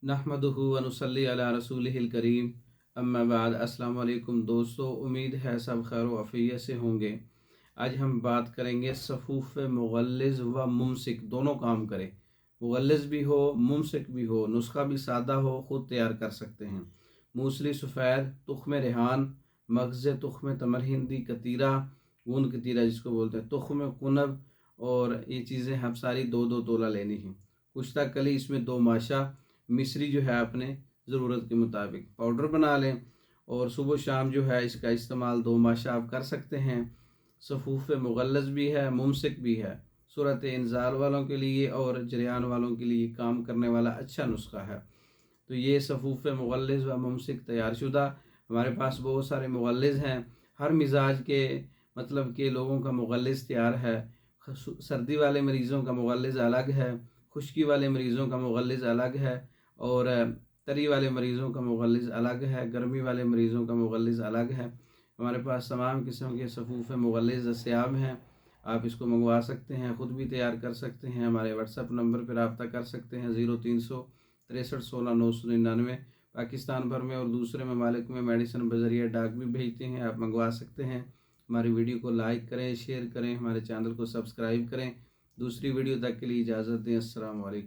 नहमदुहु व नुसल्ली अला रसूलिहिल करीम अम्मा बाद। अस्सलाम वालेकुम दोस्तों, उम्मीद है सब खैर व आफियत से होंगे। आज हम बात करेंगे सफ़ूफ़ मुग़ल्लिज़ व मुमसिक दोनों काम करें। मुग़ल्लिज़ भी हो, मुमसिक भी हो, नुस्खा भी सादा हो, ख़ुद तैयार कर सकते हैं। मूसली सफ़ेद, तुख्म रेहान, मगज़ तुख्म तमर हिंदी, कतीरा, गूंद कतीरा जिसको बोलते हैं, तुख्म कुनब, और ये चीज़ें हम सारी दो दो तोला लेनी हैं। कुश्ता कली, इसमें 2 माशा, मिश्री जो है अपने ज़रूरत के मुताबिक पाउडर बना लें, और सुबह शाम जो है इसका इस्तेमाल 2 माशा आप कर सकते हैं। सफ़ूफ़ मुग़ल्लज़ भी है, मुमसिक भी है। सूरत इंज़ाल वालों के लिए और जरियान वालों के लिए काम करने वाला अच्छा नुस्खा है। तो ये सफ़ूफ़ मुग़ल्लिज़ व मुमसिक तैयार शुदा। हमारे पास बहुत सारे मुग़ल्लिज़ हैं, हर मिजाज के मतलब के लोगों का मुग़ल्लिज़ तैयार है। सर्दी वाले मरीज़ों का मुग़ल्लिज़ अलग है, खुश्की वाले मरीज़ों का मुग़ल्लिज़ अलग है, और तरी वाले मरीज़ों का मुग़ल्लिज़ अलग है, गर्मी वाले मरीज़ों का मुग़ल्लिज़ अलग है। हमारे पास तमाम किस्म के सफ़ूफ़ मुग़ल्लिज़ दस्तयाब हैं। आप इसको मंगवा सकते हैं, ख़ुद भी तैयार कर सकते हैं। हमारे व्हाट्सएप नंबर पर रब्ता कर सकते हैं 0363 16 999। पाकिस्तान भर में और दूसरे ममालिक में मेडिसिन बज़रिया डाक भी भेजते हैं, आप मंगवा सकते हैं। हमारी वीडियो को लाइक करें, शेयर करें, हमारे चैनल को सब्सक्राइब करें। दूसरी वीडियो तक के लिए इजाज़त दें। अस्सलाम वालेकुम।